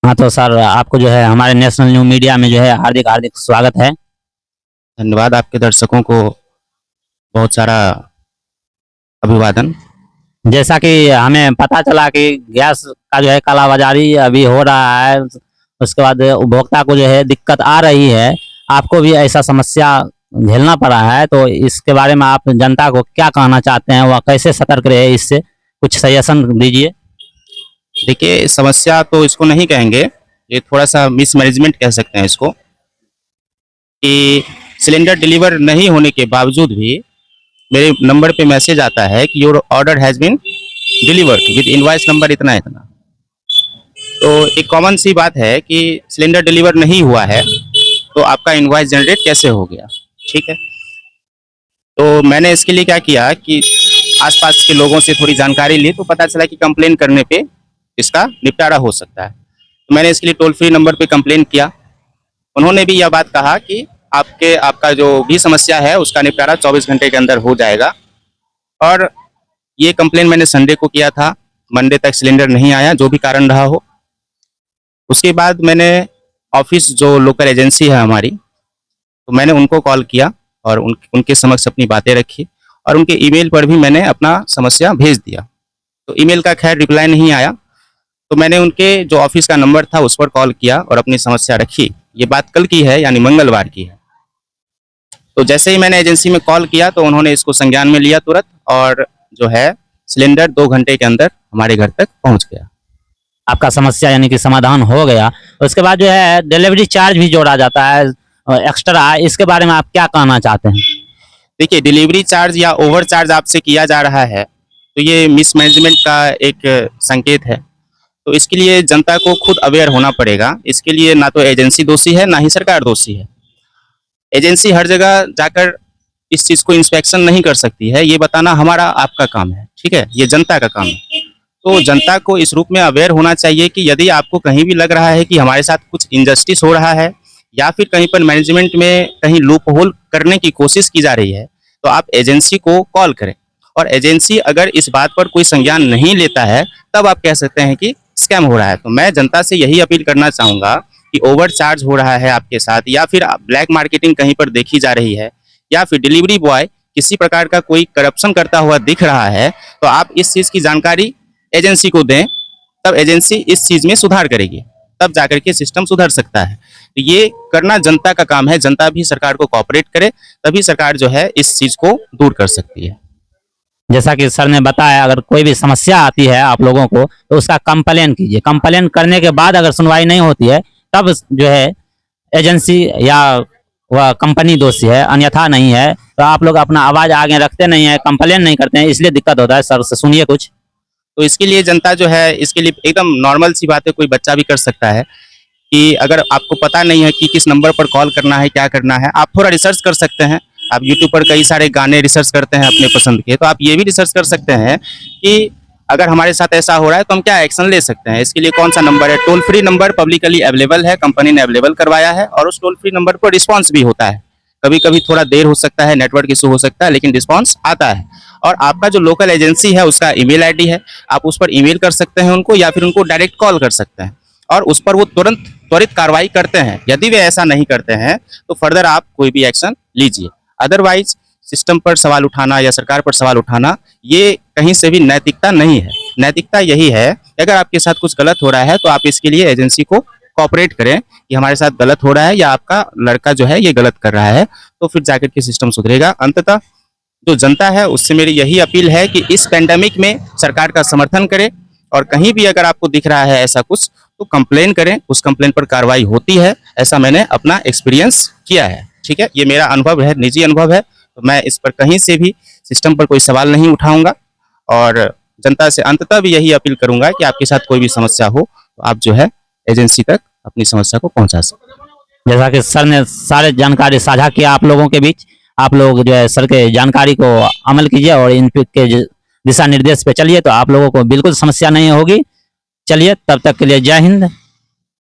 हाँ तो सर आपको जो है हमारे नेशनल न्यू मीडिया में जो है हार्दिक हार्दिक स्वागत है। धन्यवाद। आपके दर्शकों को बहुत सारा अभिवादन। जैसा कि हमें पता चला कि गैस का जो है कालाबाजारी अभी हो रहा है, उसके बाद उपभोक्ता को जो है दिक्कत आ रही है, आपको भी ऐसा समस्या झेलना पड़ा है, तो इसके बारे में आप जनता को क्या कहना चाहते हैं, वह कैसे सतर्क रहे, इससे कुछ सजेशन दीजिए। देखिए, समस्या तो इसको नहीं कहेंगे, ये थोड़ा सा मिसमैनेजमेंट कह सकते हैं इसको, कि सिलेंडर डिलीवर नहीं होने के बावजूद भी मेरे नंबर पे मैसेज आता है कि your order has been delivered with invoice number इतना इतना। तो एक कॉमन सी बात है कि सिलेंडर डिलीवर नहीं हुआ है तो आपका इनवॉइस जनरेट कैसे हो गया। ठीक है, तो मैंने इसके लिए क्या किया कि आसपास के लोगों से थोड़ी जानकारी ली, तो पता चला कि कंप्लेन करने पे इसका निपटारा हो सकता है। तो मैंने इसके लिए टोल फ्री नंबर पे कंप्लेन किया। उन्होंने भी यह बात कहा कि आपका जो भी समस्या है उसका निपटारा 24 घंटे के अंदर हो जाएगा। और ये कंप्लेन मैंने संडे को किया था, मंडे तक सिलेंडर नहीं आया, जो भी कारण रहा हो। उसके बाद मैंने ऑफिस जो लोकल एजेंसी है हमारी, तो मैंने उनको कॉल किया और उनके समक्ष अपनी बातें रखी, और उनके ईमेल पर भी मैंने अपना समस्या भेज दिया। तो ईमेल का खैर रिप्लाई नहीं आया, तो मैंने उनके जो ऑफिस का नंबर था उस पर कॉल किया और अपनी समस्या रखी। ये बात कल की है, यानी मंगलवार की है। तो जैसे ही मैंने एजेंसी में कॉल किया तो उन्होंने इसको संज्ञान में लिया तुरंत, और जो है सिलेंडर 2 घंटे के अंदर हमारे घर तक पहुंच गया। आपका समस्या यानी कि समाधान हो गया। उसके बाद जो है डिलीवरी चार्ज भी जोड़ा जाता है एक्स्ट्रा, इसके बारे में आप क्या कहना चाहते हैं। देखिए, डिलीवरी चार्ज या ओवर चार्ज आपसे किया जा रहा है तो ये मिसमैनेजमेंट का एक संकेत है। तो इसके लिए जनता को खुद अवेयर होना पड़ेगा। इसके लिए ना तो एजेंसी दोषी है, ना ही सरकार दोषी है। एजेंसी हर जगह जाकर इस चीज़ को इंस्पेक्शन नहीं कर सकती है, ये बताना हमारा आपका काम है। ठीक है, ये जनता का काम है। तो जनता को इस रूप में अवेयर होना चाहिए कि यदि आपको कहीं भी लग रहा है कि हमारे साथ कुछ इनजस्टिस हो रहा है, या फिर कहीं पर मैनेजमेंट में कहीं लूप होल करने की कोशिश की जा रही है, तो आप एजेंसी को कॉल करें। और एजेंसी अगर इस बात पर कोई संज्ञान नहीं लेता है, तब आप कह सकते हैं कि स्कैम हो रहा है। तो मैं जनता से यही अपील करना चाहूँगा कि ओवर चार्ज हो रहा है आपके साथ, या फिर ब्लैक मार्केटिंग कहीं पर देखी जा रही है, या फिर डिलीवरी बॉय किसी प्रकार का कोई करप्शन करता हुआ दिख रहा है, तो आप इस चीज़ की जानकारी एजेंसी को दें। तब एजेंसी इस चीज़ में सुधार करेगी, तब जाकर के सिस्टम सुधर सकता है। तो ये करना जनता का काम है। जनता भी सरकार को कोऑपरेट करे, तभी सरकार जो है इस चीज़ को दूर कर सकती है। जैसा कि सर ने बताया, अगर कोई भी समस्या आती है आप लोगों को तो उसका कंप्लेन कीजिए। कंप्लेन करने के बाद अगर सुनवाई नहीं होती है, तब जो है एजेंसी या वह कंपनी दोषी है, अन्यथा नहीं है। तो आप लोग अपना आवाज़ आगे रखते नहीं है, कंप्लेन नहीं करते हैं, इसलिए दिक्कत होता है। सर से सुनिए कुछ। तो इसके लिए जनता जो है, इसके लिए एकदम नॉर्मल सी बात है, कोई बच्चा भी कर सकता है कि अगर आपको पता नहीं है कि किस नंबर पर कॉल करना है, क्या करना है, आप थोड़ा रिसर्च कर सकते हैं। आप यूट्यूब पर कई सारे गाने रिसर्च करते हैं अपने पसंद के, तो आप ये भी रिसर्च कर सकते हैं कि अगर हमारे साथ ऐसा हो रहा है तो हम क्या एक्शन ले सकते हैं। इसके लिए कौन सा नंबर है, toll free number publicly available है, कंपनी ने अवेलेबल करवाया है, और उस टोल फ्री नंबर पर रिस्पॉन्स भी होता है। कभी कभी थोड़ा देर हो सकता है, नेटवर्क इशू हो सकता है, लेकिन रिस्पॉन्स आता है। और आपका जो लोकल एजेंसी है उसका ईमेल आईडी है, आप उस पर ईमेल कर सकते हैं उनको, या फिर उनको डायरेक्ट कॉल कर सकते हैं, और उस पर वो त्वरित कार्रवाई करते हैं। यदि वे ऐसा नहीं करते हैं तो फर्दर आप कोई भी एक्शन लीजिए। अदरवाइज सिस्टम पर सवाल उठाना या सरकार पर सवाल उठाना, ये कहीं से भी नैतिकता नहीं है। नैतिकता यही है कि अगर आपके साथ कुछ गलत हो रहा है तो आप इसके लिए एजेंसी को कोऑपरेट करें कि हमारे साथ गलत हो रहा है, या आपका लड़का जो है ये गलत कर रहा है, तो फिर जाकर के सिस्टम सुधरेगा। अंततः जो जनता है उससे मेरी यही अपील है कि इस पैंडेमिक में सरकार का समर्थन करें, और कहीं भी अगर आपको दिख रहा है ऐसा कुछ तो कंप्लेन करें, उस कंप्लेन पर कार्रवाई होती है। ऐसा मैंने अपना एक्सपीरियंस किया है। ठीक है, ये मेरा अनुभव है, निजी अनुभव है। तो मैं इस पर कहीं से भी सिस्टम पर कोई सवाल नहीं उठाऊंगा, और जनता से अंततः भी यही अपील करूंगा कि आपके साथ कोई भी समस्या हो तो आप जो है एजेंसी तक अपनी समस्या को पहुंचा सकते हैं। जैसा कि सर ने सारे जानकारी साझा किया आप लोगों के बीच, आप लोग जो है सर के जानकारी को अमल कीजिए और इन के दिशा निर्देश पे चलिए, तो आप लोगों को बिल्कुल समस्या नहीं होगी। चलिए, तब तक के लिए जय हिंद।